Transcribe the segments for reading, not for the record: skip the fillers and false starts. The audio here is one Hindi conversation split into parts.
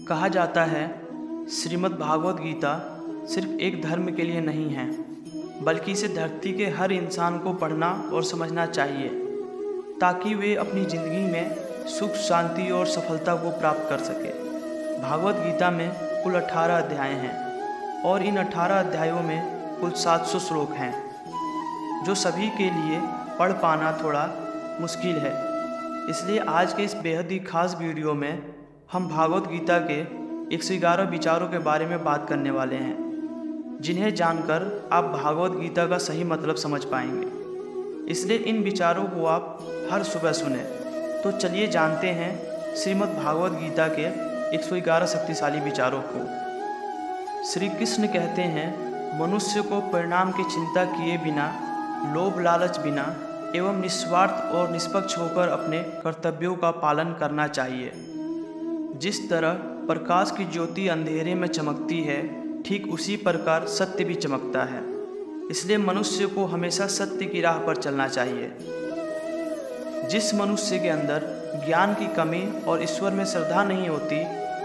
कहा जाता है श्रीमद् भागवत गीता सिर्फ एक धर्म के लिए नहीं है, बल्कि इसे धरती के हर इंसान को पढ़ना और समझना चाहिए ताकि वे अपनी ज़िंदगी में सुख, शांति और सफलता को प्राप्त कर सके। भागवत गीता में कुल 18 अध्याय हैं और इन 18 अध्यायों में कुल 700 श्लोक हैं, जो सभी के लिए पढ़ पाना थोड़ा मुश्किल है। इसलिए आज के इस बेहद ही खास वीडियो में हम भागवत गीता के 111 विचारों के बारे में बात करने वाले हैं, जिन्हें जानकर आप भागवत गीता का सही मतलब समझ पाएंगे। इसलिए इन विचारों को आप हर सुबह सुने। तो चलिए जानते हैं श्रीमद् भागवत गीता के 111 शक्तिशाली विचारों को। श्री कृष्ण कहते हैं, मनुष्य को परिणाम की चिंता किए बिना, लोभ लालच बिना एवं निस्वार्थ और निष्पक्ष होकर अपने कर्तव्यों का पालन करना चाहिए। जिस तरह प्रकाश की ज्योति अंधेरे में चमकती है, ठीक उसी प्रकार सत्य भी चमकता है। इसलिए मनुष्य को हमेशा सत्य की राह पर चलना चाहिए। जिस मनुष्य के अंदर ज्ञान की कमी और ईश्वर में श्रद्धा नहीं होती,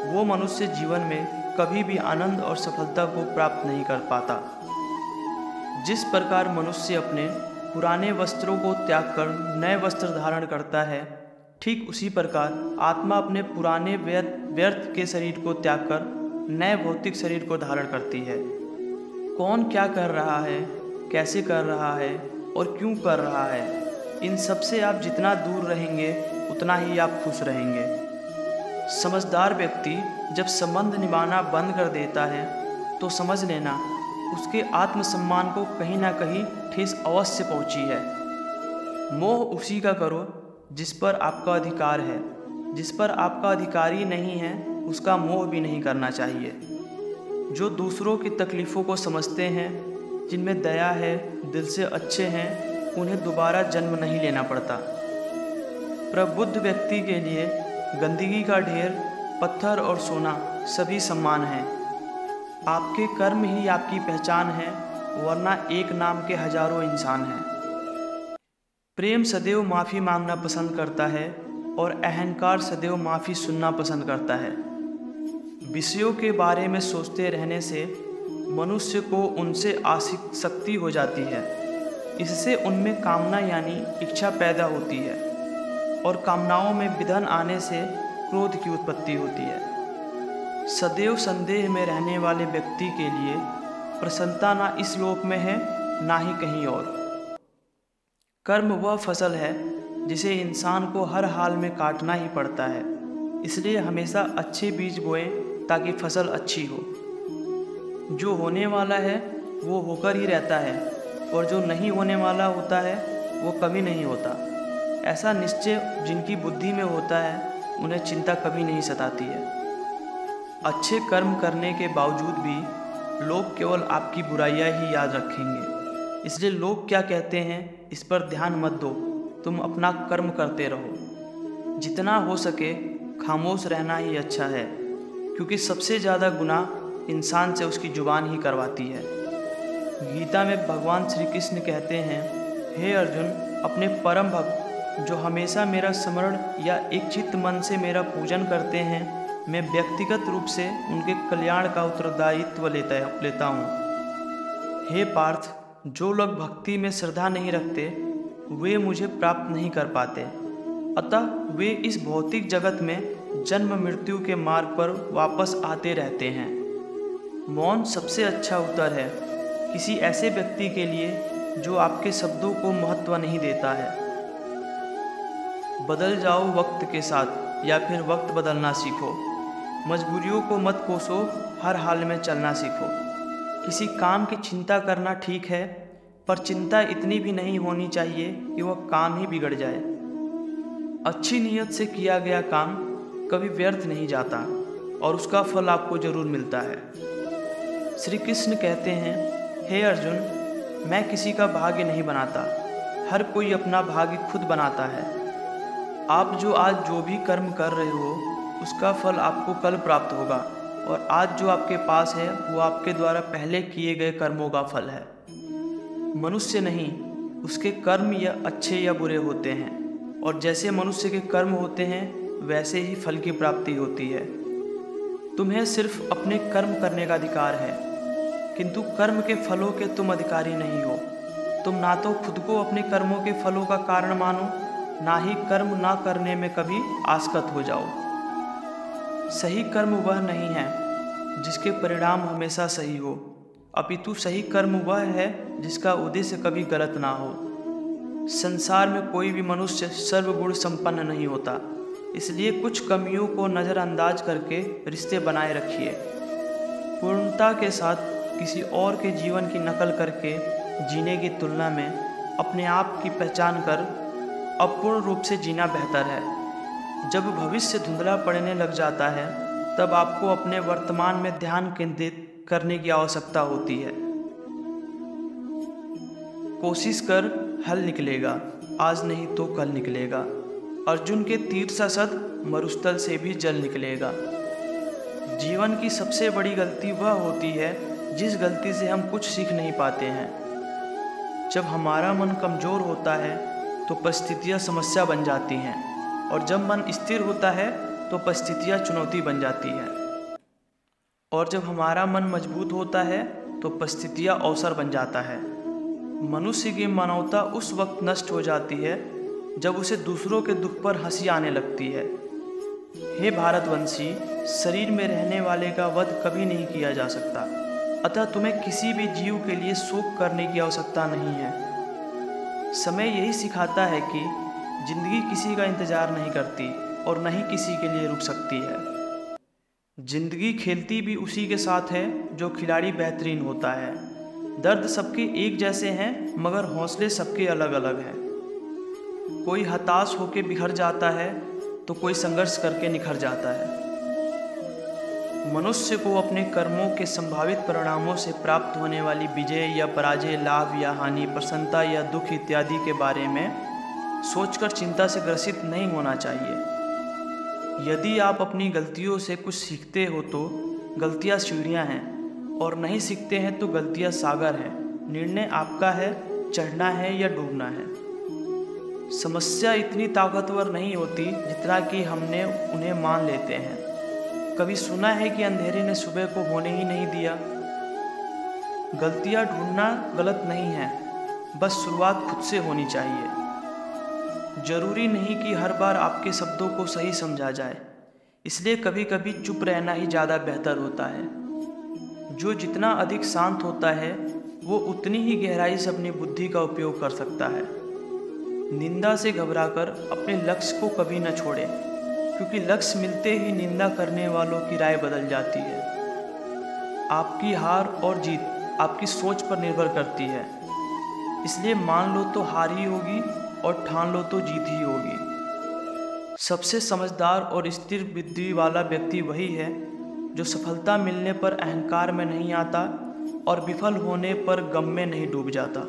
वो मनुष्य जीवन में कभी भी आनंद और सफलता को प्राप्त नहीं कर पाता। जिस प्रकार मनुष्य अपने पुराने वस्त्रों को त्याग कर नए वस्त्र धारण करता है, ठीक उसी प्रकार आत्मा अपने पुराने व्यर्थ के शरीर को त्याग कर नए भौतिक शरीर को धारण करती है। कौन क्या कर रहा है, कैसे कर रहा है और क्यों कर रहा है, इन सब से आप जितना दूर रहेंगे उतना ही आप खुश रहेंगे। समझदार व्यक्ति जब संबंध निभाना बंद कर देता है तो समझ लेना उसके आत्मसम्मान को कहीं ना कहीं ठेस अवश्य पहुंची है। मोह उसी का करो जिस पर आपका अधिकार है। जिस पर आपका अधिकार ही नहीं है, उसका मोह भी नहीं करना चाहिए। जो दूसरों की तकलीफ़ों को समझते हैं, जिनमें दया है, दिल से अच्छे हैं, उन्हें दोबारा जन्म नहीं लेना पड़ता। प्रबुद्ध व्यक्ति के लिए गंदगी का ढेर, पत्थर और सोना सभी समान हैं। आपके कर्म ही आपकी पहचान है, वरना एक नाम के हजारों इंसान हैं। प्रेम सदैव माफ़ी मांगना पसंद करता है और अहंकार सदैव माफ़ी सुनना पसंद करता है। विषयों के बारे में सोचते रहने से मनुष्य को उनसे आसक्ति हो जाती है। इससे उनमें कामना यानी इच्छा पैदा होती है और कामनाओं में विघ्न आने से क्रोध की उत्पत्ति होती है। सदैव संदेह में रहने वाले व्यक्ति के लिए प्रसन्नता ना इस लोक में है, ना ही कहीं और। कर्म वह फसल है जिसे इंसान को हर हाल में काटना ही पड़ता है। इसलिए हमेशा अच्छे बीज बोएं ताकि फसल अच्छी हो। जो होने वाला है वो होकर ही रहता है और जो नहीं होने वाला होता है वो कभी नहीं होता। ऐसा निश्चय जिनकी बुद्धि में होता है, उन्हें चिंता कभी नहीं सताती है। अच्छे कर्म करने के बावजूद भी लोग केवल आपकी बुराइयां ही याद रखेंगे। इसलिए लोग क्या कहते हैं इस पर ध्यान मत दो, तुम अपना कर्म करते रहो। जितना हो सके खामोश रहना ही अच्छा है, क्योंकि सबसे ज़्यादा गुनाह इंसान से उसकी जुबान ही करवाती है। गीता में भगवान श्री कृष्ण कहते हैं, हे अर्जुन, अपने परम भक्त जो हमेशा मेरा स्मरण या इच्छित मन से मेरा पूजन करते हैं, मैं व्यक्तिगत रूप से उनके कल्याण का उत्तरदायित्व लेता हूँ। हे पार्थ, जो लोग भक्ति में श्रद्धा नहीं रखते वे मुझे प्राप्त नहीं कर पाते, अतः वे इस भौतिक जगत में जन्म मृत्यु के मार्ग पर वापस आते रहते हैं। मौन सबसे अच्छा उत्तर है किसी ऐसे व्यक्ति के लिए जो आपके शब्दों को महत्व नहीं देता है। बदल जाओ वक्त के साथ या फिर वक्त बदलना सीखो। मजबूरियों को मत कोसो, हर हाल में चलना सीखो। किसी काम की चिंता करना ठीक है, पर चिंता इतनी भी नहीं होनी चाहिए कि वह काम ही बिगड़ जाए। अच्छी नीयत से किया गया काम कभी व्यर्थ नहीं जाता और उसका फल आपको जरूर मिलता है। श्री कृष्ण कहते हैं, हे अर्जुन, मैं किसी का भाग्य नहीं बनाता, हर कोई अपना भाग्य खुद बनाता है। आप जो आज जो भी कर्म कर रहे हो उसका फल आपको कल प्राप्त होगा, और आज जो आपके पास है वो आपके द्वारा पहले किए गए कर्मों का फल है। मनुष्य नहीं, उसके कर्म या अच्छे या बुरे होते हैं, और जैसे मनुष्य के कर्म होते हैं वैसे ही फल की प्राप्ति होती है। तुम्हें सिर्फ अपने कर्म करने का अधिकार है, किंतु कर्म के फलों के तुम अधिकारी नहीं हो। तुम ना तो खुद को अपने कर्मों के फलों का कारण मानो, ना ही कर्म ना करने में कभी आसक्त हो जाओ। सही कर्म वह नहीं है जिसके परिणाम हमेशा सही हो, अपितु सही कर्म वह है जिसका उद्देश्य कभी गलत ना हो। संसार में कोई भी मनुष्य सर्वगुण संपन्न नहीं होता, इसलिए कुछ कमियों को नज़रअंदाज करके रिश्ते बनाए रखिए। पूर्णता के साथ किसी और के जीवन की नकल करके जीने की तुलना में अपने आप की पहचान कर अपूर्ण रूप से जीना बेहतर है। जब भविष्य धुंधला पड़ने लग जाता है, तब आपको अपने वर्तमान में ध्यान केंद्रित करने की आवश्यकता होती है। कोशिश कर, हल निकलेगा, आज नहीं तो कल निकलेगा। अर्जुन के तीर सा सद मरुस्थल से भी जल निकलेगा। जीवन की सबसे बड़ी गलती वह होती है जिस गलती से हम कुछ सीख नहीं पाते हैं। जब हमारा मन कमज़ोर होता है तो परिस्थितियाँ समस्या बन जाती हैं, और जब मन स्थिर होता है तो परिस्थितियाँ चुनौती बन जाती हैं, और जब हमारा मन मजबूत होता है तो परिस्थितियाँ अवसर बन जाता है। मनुष्य की मानवता उस वक्त नष्ट हो जाती है जब उसे दूसरों के दुख पर हंसी आने लगती है। हे भारतवंशी, शरीर में रहने वाले का वध कभी नहीं किया जा सकता, अतः तुम्हें किसी भी जीव के लिए शोक करने की आवश्यकता नहीं है। समय यही सिखाता है कि जिंदगी किसी का इंतजार नहीं करती और न ही किसी के लिए रुक सकती है। जिंदगी खेलती भी उसी के साथ है जो खिलाड़ी बेहतरीन होता है। दर्द सबके एक जैसे हैं, मगर हौसले सबके अलग अलग हैं। कोई हताश होकर बिखर जाता है तो कोई संघर्ष करके निखर जाता है। मनुष्य को अपने कर्मों के संभावित परिणामों से प्राप्त होने वाली विजय या पराजय, लाभ या हानि, प्रसन्नता या दुख इत्यादि के बारे में सोचकर चिंता से ग्रसित नहीं होना चाहिए। यदि आप अपनी गलतियों से कुछ सीखते हो तो गलतियां सीढ़ियां हैं, और नहीं सीखते हैं तो गलतियां सागर हैं। निर्णय आपका है, चढ़ना है या डूबना है। समस्या इतनी ताकतवर नहीं होती जितना कि हमने उन्हें मान लेते हैं। कभी सुना है कि अंधेरे ने सुबह को होने ही नहीं दिया। गलतियां ढूंढना गलत नहीं है, बस शुरुआत खुद से होनी चाहिए। जरूरी नहीं कि हर बार आपके शब्दों को सही समझा जाए, इसलिए कभी कभी चुप रहना ही ज़्यादा बेहतर होता है। जो जितना अधिक शांत होता है वो उतनी ही गहराई से अपनी बुद्धि का उपयोग कर सकता है। निंदा से घबराकर अपने लक्ष्य को कभी न छोड़ें, क्योंकि लक्ष्य मिलते ही निंदा करने वालों की राय बदल जाती है। आपकी हार और जीत आपकी सोच पर निर्भर करती है, इसलिए मान लो तो हार ही होगी और ठान लो तो जीत ही होगी। सबसे समझदार और स्थिर बुद्धि वाला व्यक्ति वही है जो सफलता मिलने पर अहंकार में नहीं आता और विफल होने पर गम में नहीं डूब जाता।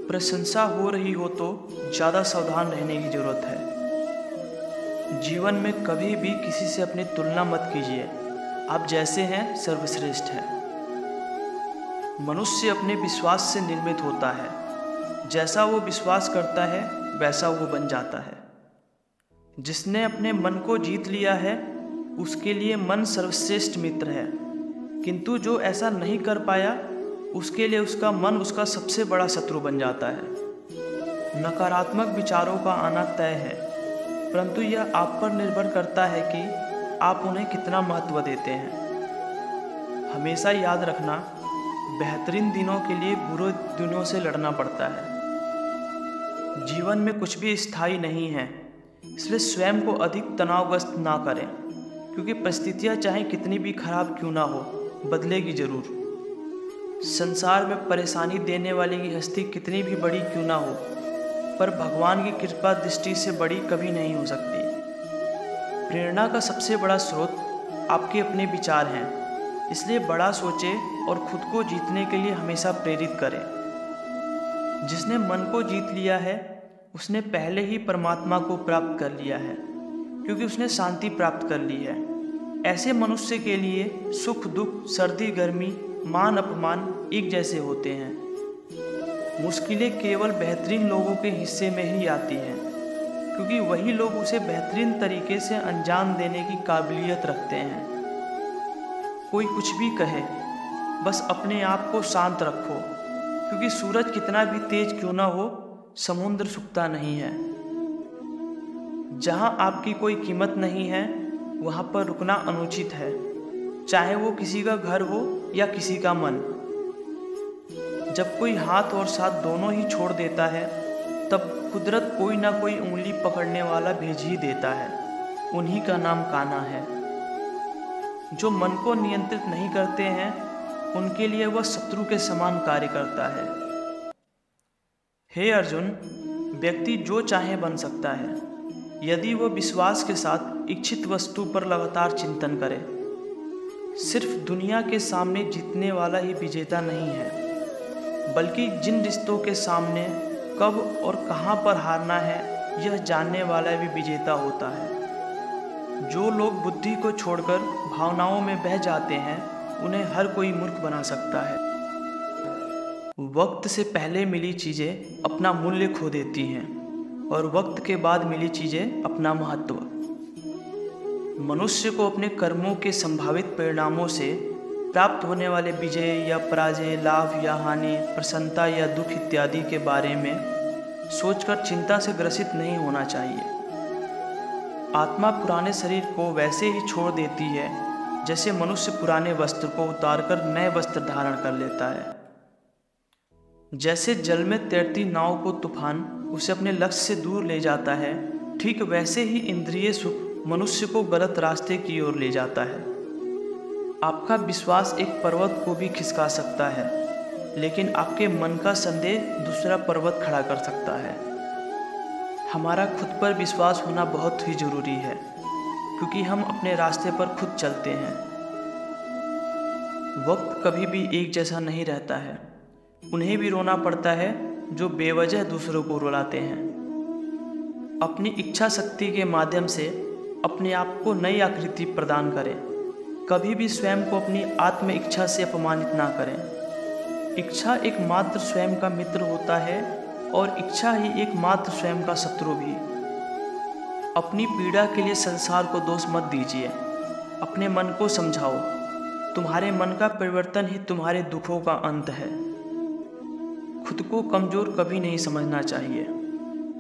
प्रशंसा हो रही हो तो ज़्यादा सावधान रहने की जरूरत है। जीवन में कभी भी किसी से अपनी तुलना मत कीजिए। आप जैसे हैं सर्वश्रेष्ठ हैं। मनुष्य अपने विश्वास से निर्मित होता है। जैसा वो विश्वास करता है वैसा वो बन जाता है। जिसने अपने मन को जीत लिया है उसके लिए मन सर्वश्रेष्ठ मित्र है, किंतु जो ऐसा नहीं कर पाया उसके लिए उसका मन उसका सबसे बड़ा शत्रु बन जाता है। नकारात्मक विचारों का आना तय है, परंतु यह आप पर निर्भर करता है कि आप उन्हें कितना महत्व देते हैं। हमेशा याद रखना, बेहतरीन दिनों के लिए बुरे दिनों से लड़ना पड़ता है। जीवन में कुछ भी स्थायी नहीं है, इसलिए स्वयं को अधिक तनावग्रस्त ना करें, क्योंकि परिस्थितियाँ चाहे कितनी भी खराब क्यों ना हो, बदलेगी जरूर। संसार में परेशानी देने वाली की हस्ती कितनी भी बड़ी क्यों ना हो, पर भगवान की कृपा दृष्टि से बड़ी कभी नहीं हो सकती। प्रेरणा का सबसे बड़ा स्रोत आपके अपने विचार हैं, इसलिए बड़ा सोचें और खुद को जीतने के लिए हमेशा प्रेरित करें। जिसने मन को जीत लिया है उसने पहले ही परमात्मा को प्राप्त कर लिया है, क्योंकि उसने शांति प्राप्त कर ली है। ऐसे मनुष्य के लिए सुख दुख, सर्दी गर्मी, मान अपमान एक जैसे होते हैं। मुश्किलें केवल बेहतरीन लोगों के हिस्से में ही आती हैं, क्योंकि वही लोग उसे बेहतरीन तरीके से अंजाम देने की काबिलियत रखते हैं। कोई कुछ भी कहे, बस अपने आप को शांत रखो, क्योंकि सूरज कितना भी तेज क्यों ना हो, समुद्र सूखता नहीं है। जहाँ आपकी कोई कीमत नहीं है वहाँ पर रुकना अनुचित है, चाहे वो किसी का घर हो या किसी का मन। जब कोई हाथ और साथ दोनों ही छोड़ देता है, तब कुदरत कोई ना कोई उंगली पकड़ने वाला भेज ही देता है। उन्हीं का नाम कान्हा है। जो मन को नियंत्रित नहीं करते हैं, उनके लिए वह शत्रु के समान कार्य करता है। हे अर्जुन, व्यक्ति जो चाहे बन सकता है, यदि वह विश्वास के साथ इच्छित वस्तु पर लगातार चिंतन करे। सिर्फ दुनिया के सामने जीतने वाला ही विजेता नहीं है, बल्कि जिन रिश्तों के सामने कब और कहां पर हारना है, यह जानने वाला भी विजेता होता है। जो लोग बुद्धि को छोड़कर भावनाओं में बह जाते हैं, उन्हें हर कोई मूर्ख बना सकता है। वक्त से पहले मिली चीज़ें अपना मूल्य खो देती हैं, और वक्त के बाद मिली चीज़ें अपना महत्व। मनुष्य को अपने कर्मों के संभावित परिणामों से प्राप्त होने वाले विजय या पराजय, लाभ या हानि, प्रसन्नता या दुख इत्यादि के बारे में सोचकर चिंता से ग्रसित नहीं होना चाहिए। आत्मा पुराने शरीर को वैसे ही छोड़ देती है जैसे मनुष्य पुराने वस्त्र को उतारकर नए वस्त्र धारण कर लेता है। जैसे जल में तैरती नाव को तूफान उसे अपने लक्ष्य से दूर ले जाता है, ठीक वैसे ही इंद्रिय सुख मनुष्य को गलत रास्ते की ओर ले जाता है। आपका विश्वास एक पर्वत को भी खिसका सकता है, लेकिन आपके मन का संदेह दूसरा पर्वत खड़ा कर सकता है। हमारा खुद पर विश्वास होना बहुत ही जरूरी है, क्योंकि हम अपने रास्ते पर खुद चलते हैं। वक्त कभी भी एक जैसा नहीं रहता है। उन्हें भी रोना पड़ता है जो बेवजह दूसरों को रुलाते हैं। अपनी इच्छा शक्ति के माध्यम से अपने आप को नई आकृति प्रदान करें। कभी भी स्वयं को अपनी आत्म इच्छा से अपमानित ना करें। इच्छा एकमात्र स्वयं का मित्र होता है और इच्छा ही एकमात्र स्वयं का शत्रु भी। अपनी पीड़ा के लिए संसार को दोष मत दीजिए। अपने मन को समझाओ। तुम्हारे मन का परिवर्तन ही तुम्हारे दुखों का अंत है। खुद को कमज़ोर कभी नहीं समझना चाहिए।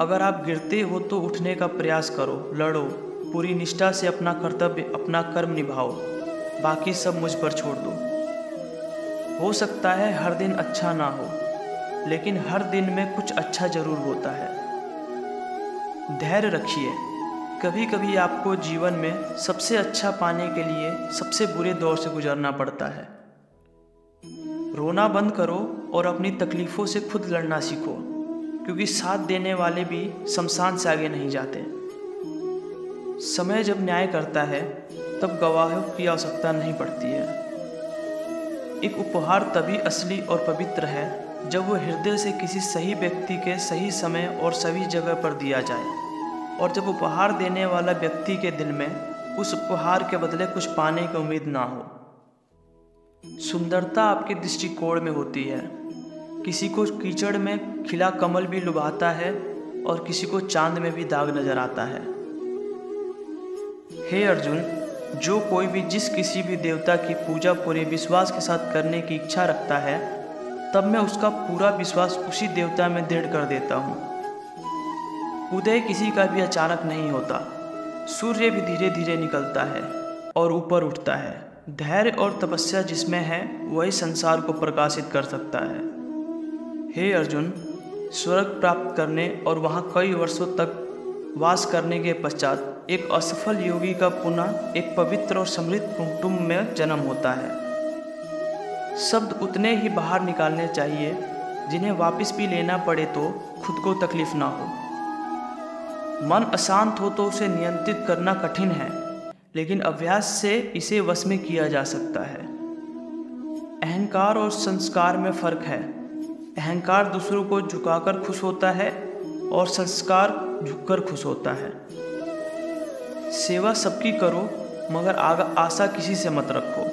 अगर आप गिरते हो तो उठने का प्रयास करो, लड़ो, पूरी निष्ठा से अपना कर्तव्य, अपना कर्म निभाओ। बाकी सब मुझ पर छोड़ दो। हो सकता है हर दिन अच्छा ना हो, लेकिन हर दिन में कुछ अच्छा जरूर होता है। धैर्य रखिए। कभी कभी आपको जीवन में सबसे अच्छा पाने के लिए सबसे बुरे दौर से गुजरना पड़ता है। रोना बंद करो और अपनी तकलीफ़ों से खुद लड़ना सीखो, क्योंकि साथ देने वाले भी शमशान से आगे नहीं जाते। समय जब न्याय करता है तब गवाहों की आवश्यकता नहीं पड़ती है। एक उपहार तभी असली और पवित्र है जब वह हृदय से किसी सही व्यक्ति के सही समय और सही जगह पर दिया जाए, और जब उपहार देने वाला व्यक्ति के दिल में उस उपहार के बदले कुछ पाने की उम्मीद ना हो। सुंदरता आपके दृष्टिकोण में होती है। किसी को कीचड़ में खिला कमल भी लुभाता है और किसी को चांद में भी दाग नजर आता है। हे अर्जुन, जो कोई भी जिस किसी भी देवता की पूजा पूरे विश्वास के साथ करने की इच्छा रखता है, तब मैं उसका पूरा विश्वास उसी देवता में दृढ़ कर देता हूँ। उदय किसी का भी अचानक नहीं होता। सूर्य भी धीरे धीरे निकलता है और ऊपर उठता है। धैर्य और तपस्या जिसमें है वही संसार को प्रकाशित कर सकता है। हे अर्जुन, स्वर्ग प्राप्त करने और वहाँ कई वर्षों तक वास करने के पश्चात एक असफल योगी का पुनः एक पवित्र और समृद्ध कुटुंब में जन्म होता है। शब्द उतने ही बाहर निकालने चाहिए जिन्हें वापस भी लेना पड़े तो खुद को तकलीफ ना हो। मन अशांत हो तो उसे नियंत्रित करना कठिन है, लेकिन अभ्यास से इसे वश में किया जा सकता है। अहंकार और संस्कार में फर्क है। अहंकार दूसरों को झुकाकर खुश होता है और संस्कार झुककर खुश होता है। सेवा सबकी करो, मगर आशा किसी से मत रखो,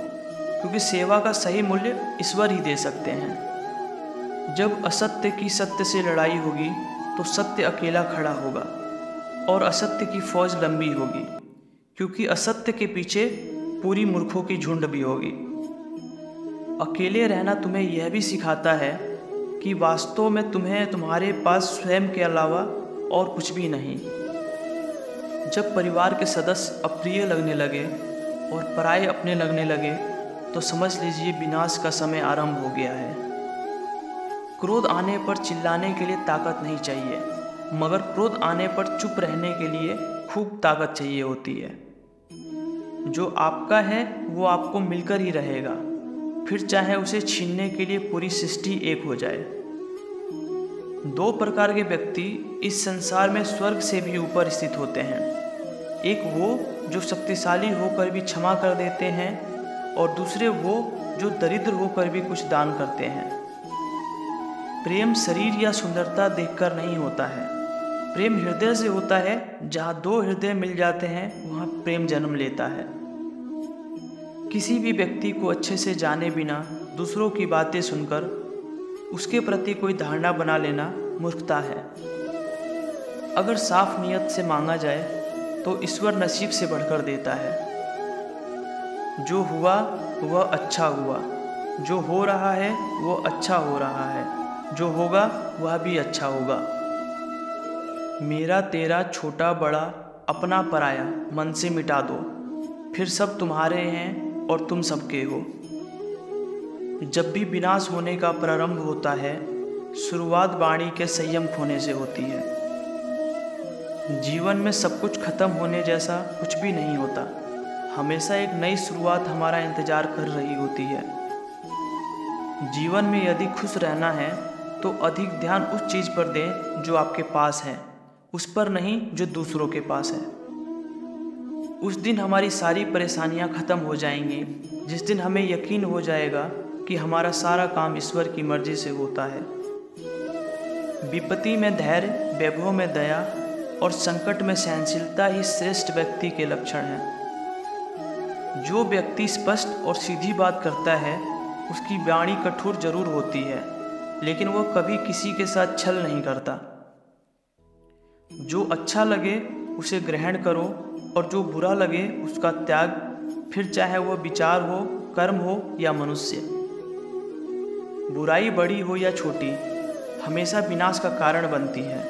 क्योंकि सेवा का सही मूल्य ईश्वर ही दे सकते हैं। जब असत्य की सत्य से लड़ाई होगी तो सत्य अकेला खड़ा होगा और असत्य की फौज लंबी होगी, क्योंकि असत्य के पीछे पूरी मूर्खों की झुंड भी होगी। अकेले रहना तुम्हें यह भी सिखाता है कि वास्तव में तुम्हारे पास स्वयं के अलावा और कुछ भी नहीं। जब परिवार के सदस्य अप्रिय लगने लगे और पराये अपने लगने लगे तो समझ लीजिए विनाश का समय आरंभ हो गया है। क्रोध आने पर चिल्लाने के लिए ताकत नहीं चाहिए, मगर क्रोध आने पर चुप रहने के लिए खूब ताकत चाहिए होती है। जो आपका है वो आपको मिलकर ही रहेगा, फिर चाहे उसे छीनने के लिए पूरी सृष्टि एक हो जाए। दो प्रकार के व्यक्ति इस संसार में स्वर्ग से भी ऊपर स्थित होते हैं। एक वो जो शक्तिशाली होकर भी क्षमा कर देते हैं, और दूसरे वो जो दरिद्र होकर भी कुछ दान करते हैं। प्रेम शरीर या सुंदरता देखकर नहीं होता है, प्रेम हृदय से होता है। जहाँ दो हृदय मिल जाते हैं वहाँ प्रेम जन्म लेता है। किसी भी व्यक्ति को अच्छे से जाने बिना दूसरों की बातें सुनकर उसके प्रति कोई धारणा बना लेना मूर्खता है। अगर साफ नियत से मांगा जाए तो ईश्वर नसीब से बढ़कर देता है। जो हुआ वह अच्छा हुआ, जो हो रहा है वो अच्छा हो रहा है, जो होगा वह भी अच्छा होगा। मेरा तेरा छोटा बड़ा अपना पराया मन से मिटा दो, फिर सब तुम्हारे हैं और तुम सबके हो। जब भी विनाश होने का प्रारंभ होता है, शुरुआत वाणी के संयम खोने से होती है। जीवन में सब कुछ खत्म होने जैसा कुछ भी नहीं होता, हमेशा एक नई शुरुआत हमारा इंतजार कर रही होती है। जीवन में यदि खुश रहना है तो अधिक ध्यान उस चीज़ पर दें जो आपके पास है, उस पर नहीं जो दूसरों के पास है। उस दिन हमारी सारी परेशानियां खत्म हो जाएंगी, जिस दिन हमें यकीन हो जाएगा कि हमारा सारा काम ईश्वर की मर्जी से होता है। विपत्ति में धैर्य, वैभव में दया और संकट में सहनशीलता ही श्रेष्ठ व्यक्ति के लक्षण हैं। जो व्यक्ति स्पष्ट और सीधी बात करता है उसकी वाणी कठोर जरूर होती है, लेकिन वह कभी किसी के साथ छल नहीं करता। जो अच्छा लगे उसे ग्रहण करो और जो बुरा लगे उसका त्याग, फिर चाहे वह विचार हो, कर्म हो या मनुष्य। बुराई बड़ी हो या छोटी हमेशा विनाश का कारण बनती है,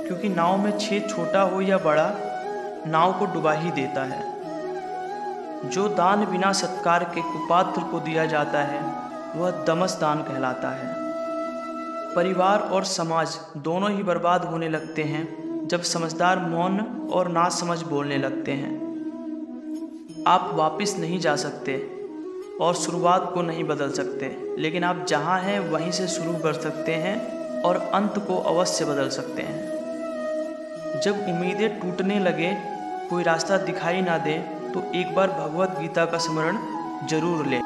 क्योंकि नाव में छेद छोटा हो या बड़ा नाव को डुबा ही देता है। जो दान बिना सत्कार के कुपात्र को दिया जाता है वह दमस दान कहलाता है। परिवार और समाज दोनों ही बर्बाद होने लगते हैं जब समझदार मौन और नासमझ बोलने लगते हैं। आप वापस नहीं जा सकते और शुरुआत को नहीं बदल सकते, लेकिन आप जहाँ हैं वहीं से शुरू कर सकते हैं और अंत को अवश्य बदल सकते हैं। जब उम्मीदें टूटने लगे, कोई रास्ता दिखाई ना दे, तो एक बार भगवत गीता का स्मरण जरूर लें।